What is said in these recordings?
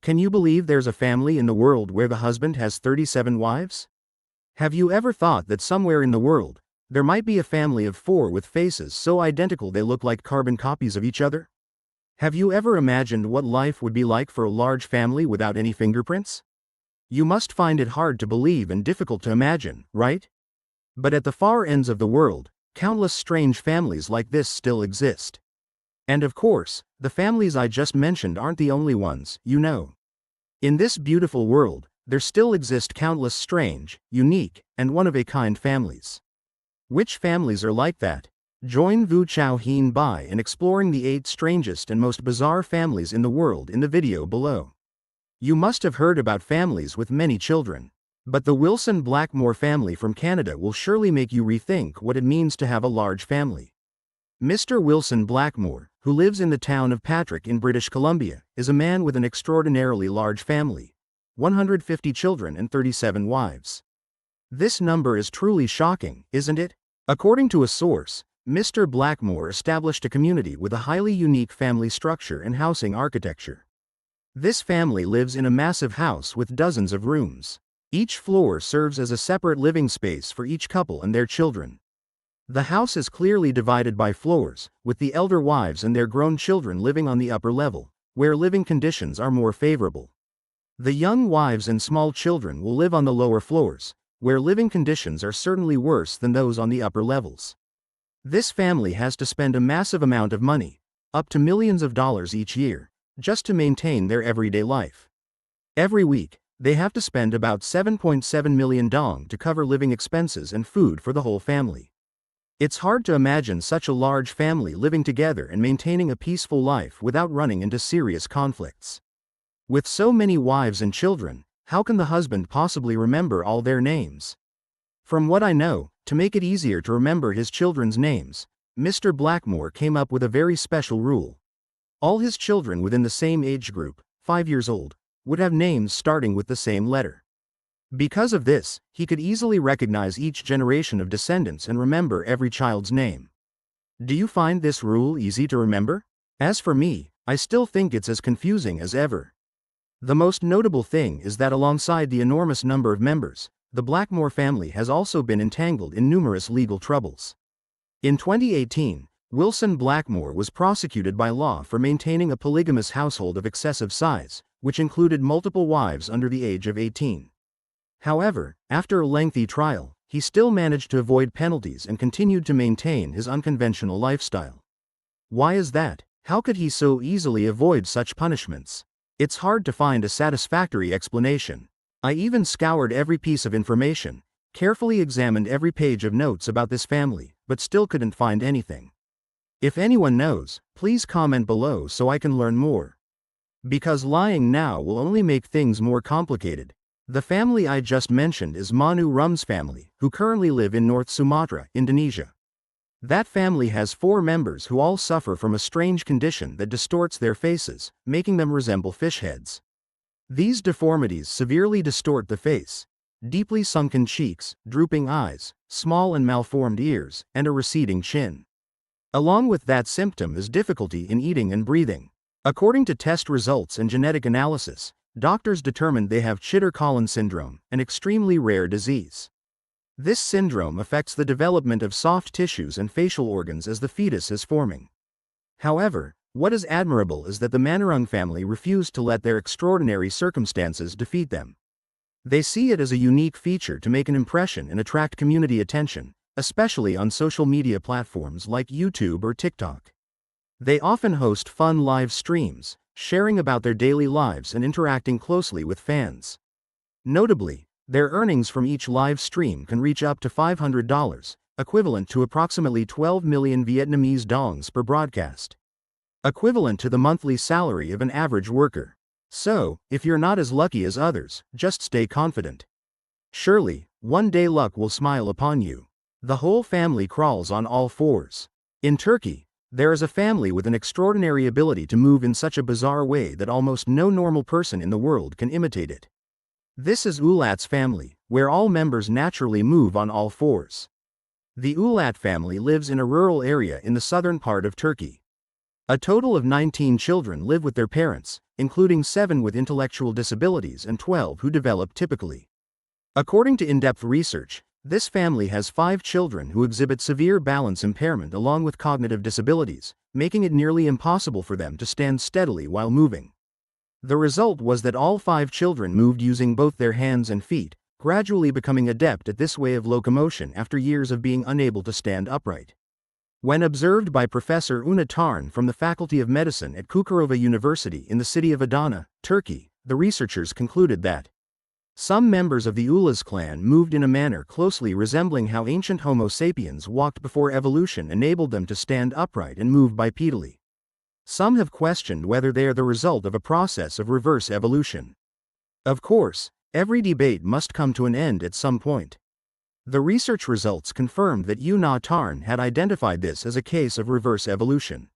Can you believe there's a family in the world where the husband has 37 wives? Have you ever thought that somewhere in the world, there might be a family of 4 with faces so identical they look like carbon copies of each other? Have you ever imagined what life would be like for a large family without any fingerprints? You must find it hard to believe and difficult to imagine, right? But at the far ends of the world, countless strange families like this still exist. And of course, the families I just mentioned aren't the only ones, you know. In this beautiful world, there still exist countless strange, unique, and one-of-a-kind families. Which families are like that? Join Vu Chao Hien Bai in exploring the 8 strangest and most bizarre families in the world in the video below. You must have heard about families with many children. But the Wilson Blackmore family from Canada will surely make you rethink what it means to have a large family. Mr. Wilson Blackmore, who lives in the town of Patrick in British Columbia, is a man with an extraordinarily large family. 150 children and 37 wives. This number is truly shocking, isn't it? According to a source, Mr. Blackmore established a community with a highly unique family structure and housing architecture. This family lives in a massive house with dozens of rooms. Each floor serves as a separate living space for each couple and their children. The house is clearly divided by floors, with the elder wives and their grown children living on the upper level, where living conditions are more favorable. The young wives and small children will live on the lower floors, where living conditions are certainly worse than those on the upper levels. This family has to spend a massive amount of money, up to millions of dollars each year, just to maintain their everyday life. Every week, they have to spend about 7.7 million dong to cover living expenses and food for the whole family. It's hard to imagine such a large family living together and maintaining a peaceful life without running into serious conflicts. With so many wives and children, how can the husband possibly remember all their names? From what I know, to make it easier to remember his children's names, Mr. Blackmore came up with a very special rule. All his children within the same age group, 5 years old, would have names starting with the same letter. Because of this, he could easily recognize each generation of descendants and remember every child's name. Do you find this rule easy to remember? As for me, I still think it's as confusing as ever. The most notable thing is that alongside the enormous number of members, the Blackmore family has also been entangled in numerous legal troubles. In 2018, Wilson Blackmore was prosecuted by law for maintaining a polygamous household of excessive size, which included multiple wives under the age of 18. However, after a lengthy trial, he still managed to avoid penalties and continued to maintain his unconventional lifestyle. Why is that? How could he so easily avoid such punishments? It's hard to find a satisfactory explanation. I even scoured every piece of information, carefully examined every page of notes about this family, but still couldn't find anything. If anyone knows, please comment below so I can learn more. Because lying now will only make things more complicated. The family I just mentioned is Manu Rum's family, who currently live in North Sumatra, Indonesia. That family has 4 members who all suffer from a strange condition that distorts their faces, making them resemble fish heads. These deformities severely distort the face. Deeply sunken cheeks, drooping eyes, small and malformed ears, and a receding chin. Along with that symptom is difficulty in eating and breathing. According to test results and genetic analysis, doctors determined they have Chitter-Collins syndrome, an extremely rare disease. This syndrome affects the development of soft tissues and facial organs as the fetus is forming. However, what is admirable is that the Manarung family refused to let their extraordinary circumstances defeat them. They see it as a unique feature to make an impression and attract community attention, especially on social media platforms like YouTube or TikTok. They often host fun live streams, sharing about their daily lives and interacting closely with fans. Notably, their earnings from each live stream can reach up to $500, equivalent to approximately 12 million Vietnamese dongs per broadcast. Equivalent to the monthly salary of an average worker. So, if you're not as lucky as others, just stay confident. Surely, one day luck will smile upon you. The whole family crawls on all fours. In Turkey, there is a family with an extraordinary ability to move in such a bizarre way that almost no normal person in the world can imitate it. This is Ulat's family, where all members naturally move on all fours. The Ulat family lives in a rural area in the southern part of Turkey. A total of 19 children live with their parents, including 7 with intellectual disabilities and 12 who develop typically. According to in-depth research, this family has 5 children who exhibit severe balance impairment along with cognitive disabilities, making it nearly impossible for them to stand steadily while moving. The result was that all 5 children moved using both their hands and feet, gradually becoming adept at this way of locomotion after years of being unable to stand upright. When observed by Professor Una Tarn from the Faculty of Medicine at Çukurova University in the city of Adana, Turkey, the researchers concluded that some members of the Ulus clan moved in a manner closely resembling how ancient Homo sapiens walked before evolution enabled them to stand upright and move bipedally. Some have questioned whether they are the result of a process of reverse evolution. Of course, every debate must come to an end at some point. The research results confirmed that Una Tarn had identified this as a case of reverse evolution.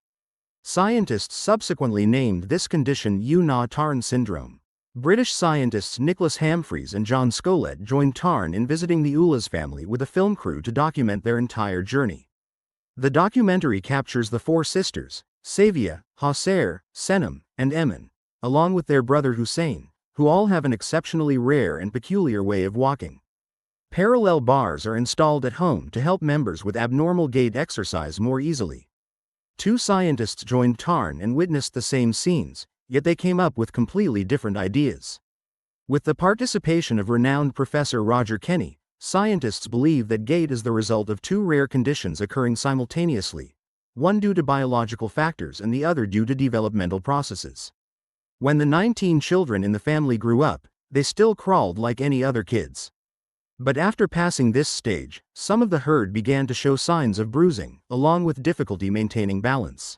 Scientists subsequently named this condition Una Tarn syndrome. British scientists Nicholas Humphreys and John Scollett joined Tarn in visiting the Ulus family with a film crew to document their entire journey. The documentary captures the 4 sisters, Savia, Hauser, Senem, and Emin, along with their brother Hussein, who all have an exceptionally rare and peculiar way of walking. Parallel bars are installed at home to help members with abnormal gait exercise more easily. 2 scientists joined Tarn and witnessed the same scenes, yet they came up with completely different ideas. With the participation of renowned Professor Roger Kenny, scientists believe that gait is the result of 2 rare conditions occurring simultaneously, one due to biological factors and the other due to developmental processes. When the 19 children in the family grew up, they still crawled like any other kids. But after passing this stage, some of the herd began to show signs of bruising, along with difficulty maintaining balance.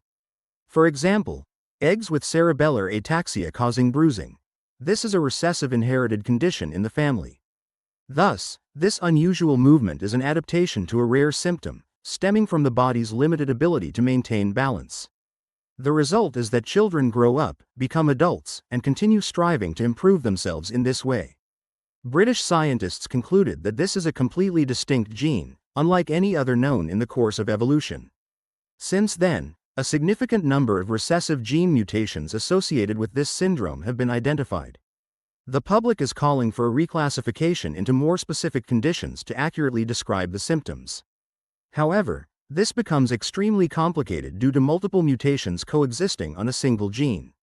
For example, eggs with cerebellar ataxia causing bruising. This is a recessive inherited condition in the family. Thus, this unusual movement is an adaptation to a rare symptom, stemming from the body's limited ability to maintain balance. The result is that children grow up, become adults, and continue striving to improve themselves in this way. British scientists concluded that this is a completely distinct gene, unlike any other known in the course of evolution. Since then, a significant number of recessive gene mutations associated with this syndrome have been identified. The public is calling for a reclassification into more specific conditions to accurately describe the symptoms. However, this becomes extremely complicated due to multiple mutations coexisting on a single gene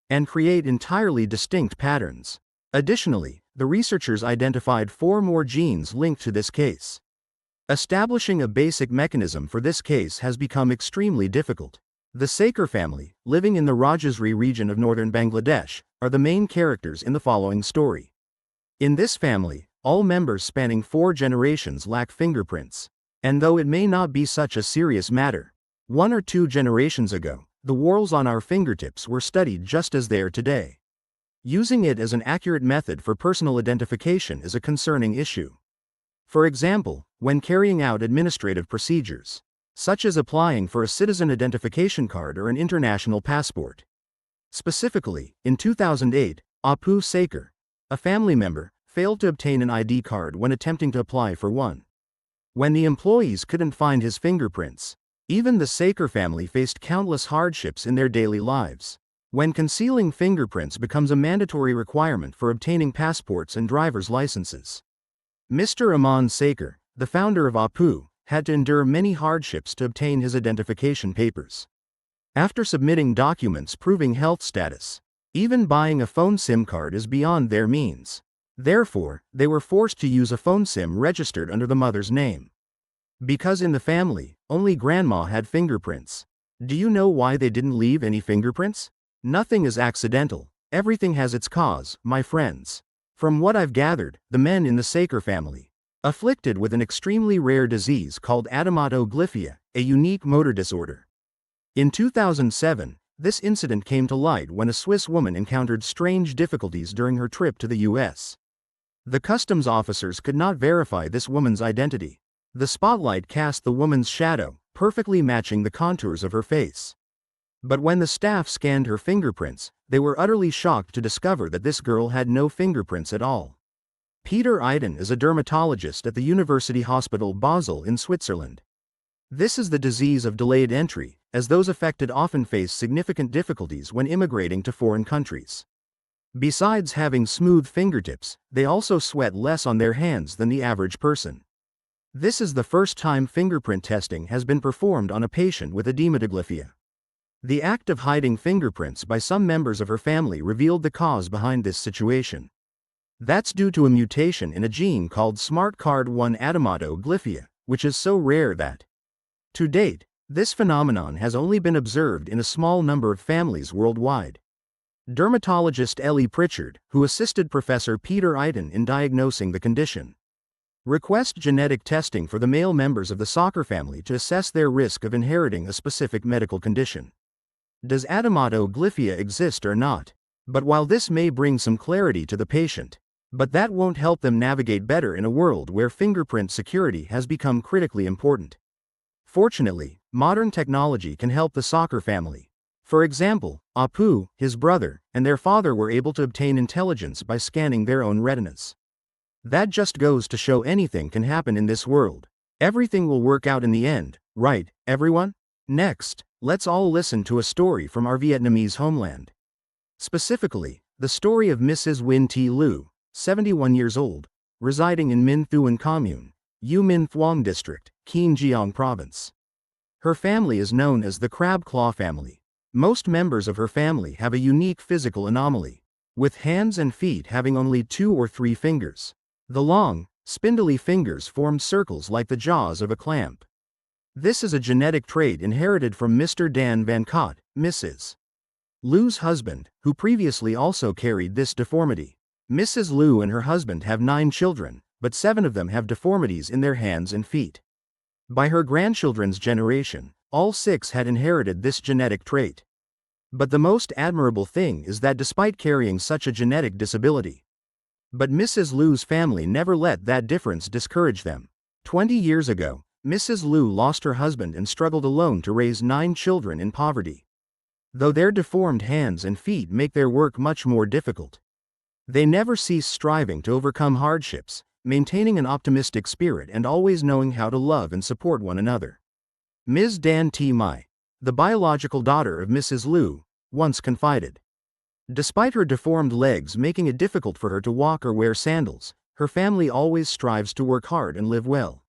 and create entirely distinct patterns. Additionally, the researchers identified 4 more genes linked to this case. Establishing a basic mechanism for this case has become extremely difficult. The Saker family, living in the Rajasri region of northern Bangladesh, are the main characters in the following story. In this family, all members spanning 4 generations lack fingerprints. And though it may not be such a serious matter, 1 or 2 generations ago, the whorls on our fingertips were studied just as they are today. Using it as an accurate method for personal identification is a concerning issue. For example, when carrying out administrative procedures, such as applying for a citizen identification card or an international passport. Specifically, in 2008, Apu Saker, a family member, failed to obtain an ID card when attempting to apply for one. When the employees couldn't find his fingerprints, even the Saker family faced countless hardships in their daily lives. When concealing fingerprints becomes a mandatory requirement for obtaining passports and driver's licenses. Mr. Aman Saker, the founder of Apu, had to endure many hardships to obtain his identification papers. After submitting documents proving health status, even buying a phone SIM card is beyond their means. Therefore, they were forced to use a phone SIM registered under the mother's name. Because in the family, only grandma had fingerprints. Do you know why they didn't leave any fingerprints? Nothing is accidental. Everything has its cause, my friends. From what I've gathered, the men in the Saker family, afflicted with an extremely rare disease called adematoglyphia, a unique motor disorder. In 2007, this incident came to light when a Swiss woman encountered strange difficulties during her trip to the US. The customs officers could not verify this woman's identity. The spotlight cast the woman's shadow, perfectly matching the contours of her face. But when the staff scanned her fingerprints, they were utterly shocked to discover that this girl had no fingerprints at all. Peter Eiden is a dermatologist at the University Hospital Basel in Switzerland. This is the disease of delayed entry, as those affected often face significant difficulties when immigrating to foreign countries. Besides having smooth fingertips, they also sweat less on their hands than the average person. This is the first time fingerprint testing has been performed on a patient with edematoglyphia. The act of hiding fingerprints by some members of her family revealed the cause behind this situation. That's due to a mutation in a gene called SMART-CARD1 edematoglyphia, which is so rare that, to date, this phenomenon has only been observed in a small number of families worldwide. Dermatologist Ellie Pritchard, who assisted Professor Peter Eitan in diagnosing the condition, request genetic testing for the male members of the soccer family to assess their risk of inheriting a specific medical condition. Does edematoglyphia exist or not? But while this may bring some clarity to the patient, but that won't help them navigate better in a world where fingerprint security has become critically important. Fortunately, modern technology can help the soccer family. For example, Apu, his brother, and their father were able to obtain intelligence by scanning their own retinas. That just goes to show anything can happen in this world. Everything will work out in the end, right, everyone? Next, let's all listen to a story from our Vietnamese homeland. Specifically, the story of Mrs. Win Thi Lu, 71 years old, residing in Minh Thuan Commune, U Minh Thuong District, Kien Giang Province. Her family is known as the crab claw family. Most members of her family have a unique physical anomaly, with hands and feet having only 2 or 3 fingers. The long, spindly fingers formed circles like the jaws of a clamp. This is a genetic trait inherited from Mr. Dan Van Cott, Mrs. Lu's husband, who previously also carried this deformity. Mrs. Lu and her husband have 9 children, but 7 of them have deformities in their hands and feet. By her grandchildren's generation, all 6 had inherited this genetic trait. But the most admirable thing is that despite carrying such a genetic disability, but Mrs. Lu's family never let that difference discourage them. 20 years ago, Mrs. Lu lost her husband and struggled alone to raise 9 children in poverty. Though their deformed hands and feet make their work much more difficult, they never cease striving to overcome hardships, maintaining an optimistic spirit and always knowing how to love and support one another. Ms. Dan T. Mai, the biological daughter of Mrs. Lu, once confided. Despite her deformed legs making it difficult for her to walk or wear sandals, her family always strives to work hard and live well.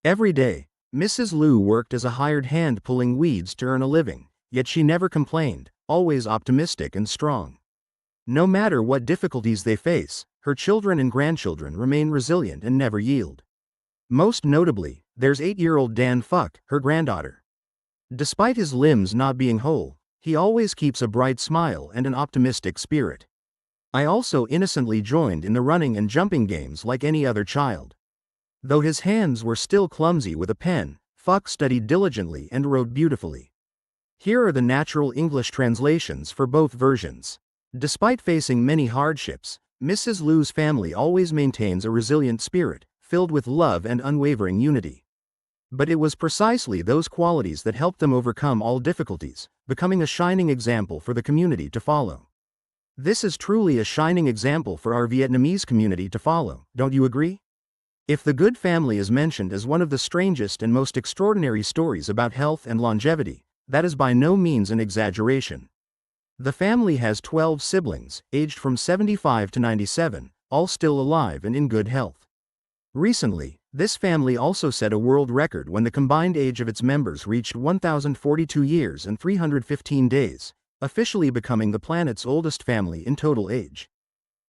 Every day, Mrs. Lu worked as a hired hand pulling weeds to earn a living, yet she never complained, always optimistic and strong. No matter what difficulties they face, her children and grandchildren remain resilient and never yield. Most notably, there's 8-year-old Dan Phuc, her granddaughter. Despite his limbs not being whole, he always keeps a bright smile and an optimistic spirit. I also innocently joined in the running and jumping games like any other child. Though his hands were still clumsy with a pen, Phuc studied diligently and wrote beautifully. Here are the natural English translations for both versions. Despite facing many hardships, Mrs. Lu's family always maintains a resilient spirit, filled with love and unwavering unity. But it was precisely those qualities that helped them overcome all difficulties, becoming a shining example for the community to follow. This is truly a shining example for our Vietnamese community to follow, don't you agree? If the Good family is mentioned as one of the strangest and most extraordinary stories about health and longevity, that is by no means an exaggeration. The family has 12 siblings, aged from 75 to 97, all still alive and in good health. Recently, this family also set a world record when the combined age of its members reached 1,042 years and 315 days, officially becoming the planet's oldest family in total age.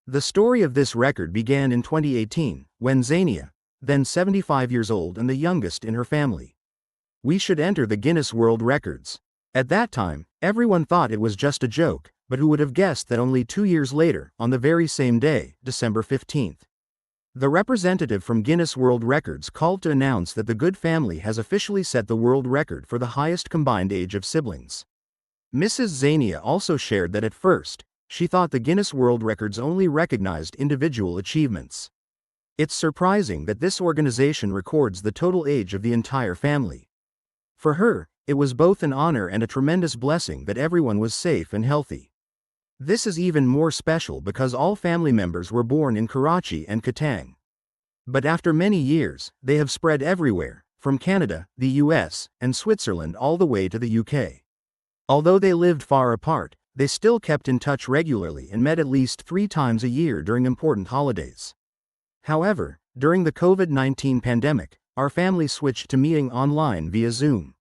The story of this record began in 2018, when Zania, then 75 years old and the youngest in her family, we should enter the Guinness World Records. At that time, everyone thought it was just a joke, but who would have guessed that only 2 years later, on the very same day, December 15th, the representative from Guinness World Records called to announce that the Good family has officially set the world record for the highest combined age of siblings. Mrs. Zania also shared that at first, she thought the Guinness World Records only recognized individual achievements. It's surprising that this organization records the total age of the entire family. For her, it was both an honor and a tremendous blessing that everyone was safe and healthy. This is even more special because all family members were born in Karachi and Katang. But after many years, they have spread everywhere, from Canada, the US, and Switzerland all the way to the UK. Although they lived far apart, they still kept in touch regularly and met at least 3 times a year during important holidays. However, during the COVID-19 pandemic, our family switched to meeting online via Zoom.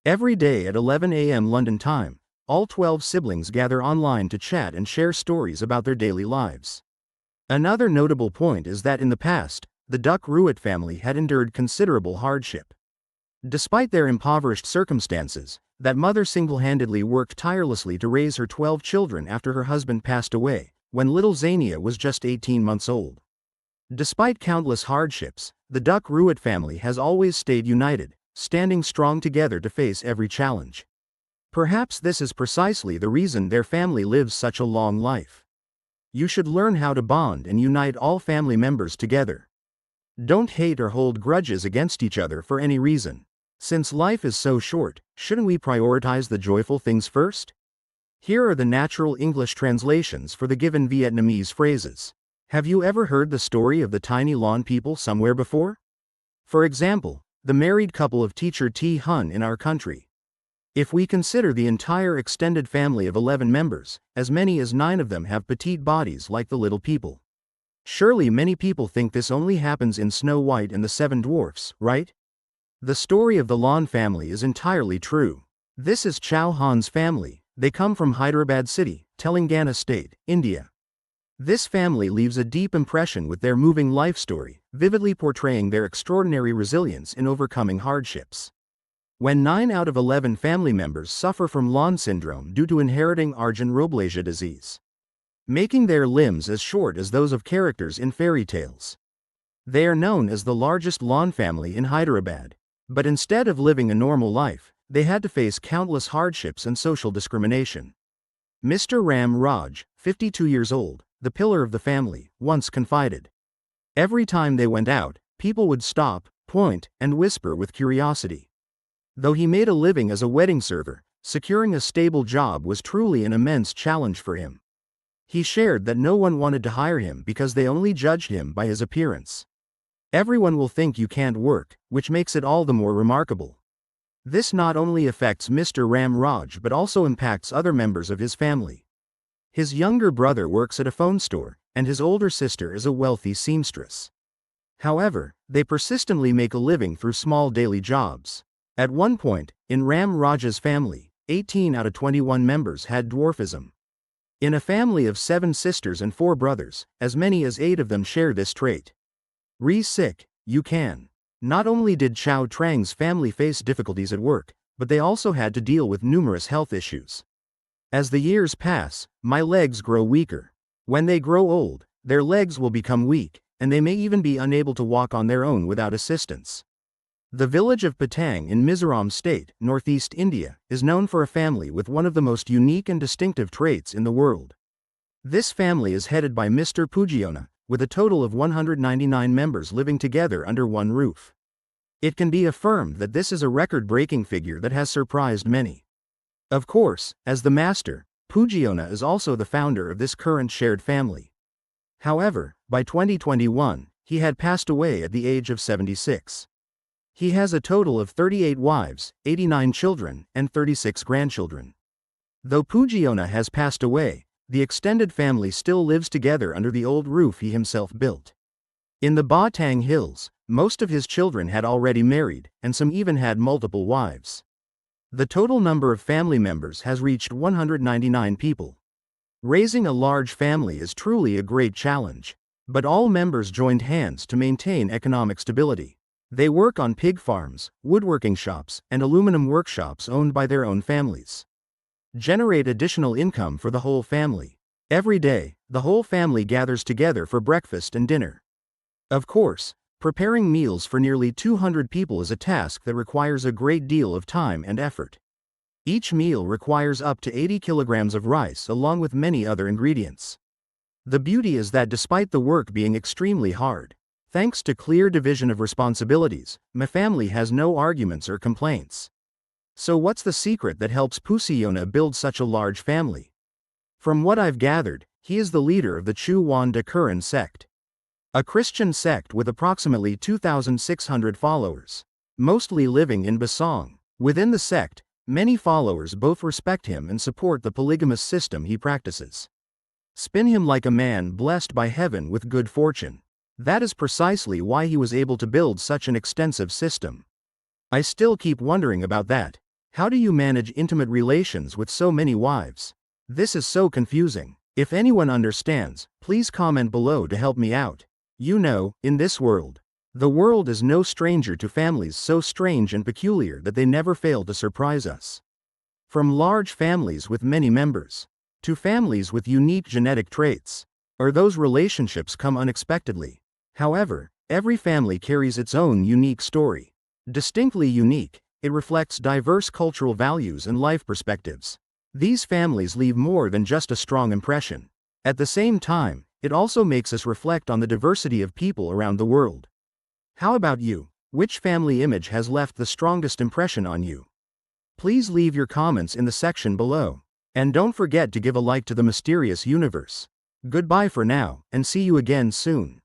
Every day at 11 a.m. London time, all 12 siblings gather online to chat and share stories about their daily lives. Another notable point is that in the past, the Duck-Ruet family had endured considerable hardship. Despite their impoverished circumstances, that mother single-handedly worked tirelessly to raise her 12 children after her husband passed away, when little Xania was just 18 months old. Despite countless hardships, the Duck-Ruet family has always stayed united, standing strong together to face every challenge. Perhaps this is precisely the reason their family lives such a long life. You should learn how to bond and unite all family members together. Don't hate or hold grudges against each other for any reason. Since life is so short, shouldn't we prioritize the joyful things first? Here are the natural English translations for the given Vietnamese phrases. Have you ever heard the story of the tiny lawn people somewhere before? For example, the married couple of teacher T. Hun in our country. If we consider the entire extended family of 11 members, as many as 9 of them have petite bodies like the little people. Surely many people think this only happens in Snow White and the Seven Dwarfs, right? The story of the Lawn family is entirely true. This is Chow Han's family. They come from Hyderabad city, Telangana state, India. This family leaves a deep impression with their moving life story, vividly portraying their extraordinary resilience in overcoming hardships. When 9 out of 11 family members suffer from lawn syndrome due to inheriting Argent-Roblasia disease, making their limbs as short as those of characters in fairy tales. They are known as the largest lawn family in Hyderabad. But instead of living a normal life, they had to face countless hardships and social discrimination. Mr. Ram Raj, 52 years old, the pillar of the family, once confided. Every time they went out, people would stop, point, and whisper with curiosity. Though he made a living as a wedding server, securing a stable job was truly an immense challenge for him. He shared that no one wanted to hire him because they only judged him by his appearance. Everyone will think you can't work, which makes it all the more remarkable. This not only affects Mr. Ram Raj but also impacts other members of his family. His younger brother works at a phone store, and his older sister is a wealthy seamstress. However, they persistently make a living through small daily jobs. At one point, in Ram Raj's family, 18 out of 21 members had dwarfism. In a family of 7 sisters and 4 brothers, as many as 8 of them share this trait. Sick, you can. Not only did Chow Trang's family face difficulties at work, but they also had to deal with numerous health issues. As the years pass, my legs grow weaker. When they grow old, their legs will become weak, and they may even be unable to walk on their own without assistance. The village of Patang in Mizoram state, northeast India, is known for a family with one of the most unique and distinctive traits in the world. This family is headed by Mr. Pujiona, with a total of 199 members living together under one roof. It can be affirmed that this is a record-breaking figure that has surprised many. Of course, as the master, Pujiona is also the founder of this current shared family. However, by 2021, he had passed away at the age of 76. He has a total of 38 wives, 89 children, and 36 grandchildren. Though Pujiona has passed away, the extended family still lives together under the old roof he himself built. In the Batang Hills, most of his children had already married, and some even had multiple wives. The total number of family members has reached 199 people. Raising a large family is truly a great challenge, but all members joined hands to maintain economic stability. They work on pig farms, woodworking shops, and aluminum workshops owned by their own families. Generate additional income for the whole family. Every day, the whole family gathers together for breakfast and dinner. Of course, preparing meals for nearly 200 people is a task that requires a great deal of time and effort. Each meal requires up to 80 kilograms of rice along with many other ingredients. The beauty is that despite the work being extremely hard, thanks to clear division of responsibilities, my family has no arguments or complaints. So what's the secret that helps Pujiona build such a large family? From what I've gathered, he is the leader of the Chu Wan Da Kuran sect, a Christian sect with approximately 2,600 followers. mostly living in Basong. Within the sect, many followers both respect him and support the polygamous system he practices. Spin him like a man blessed by heaven with good fortune. That is precisely why he was able to build such an extensive system. I still keep wondering about that. How do you manage intimate relations with so many wives? This is so confusing. If anyone understands, please comment below to help me out. You know, in this world, the world is no stranger to families so strange and peculiar that they never fail to surprise us. From large families with many members, to families with unique genetic traits, or those relationships come unexpectedly. However, every family carries its own unique story. Distinctly unique, it reflects diverse cultural values and life perspectives. These families leave more than just a strong impression. At the same time, it also makes us reflect on the diversity of people around the world. How about you? Which family image has left the strongest impression on you? Please leave your comments in the section below. And don't forget to give a like to the mysterious universe. Goodbye for now, and see you again soon.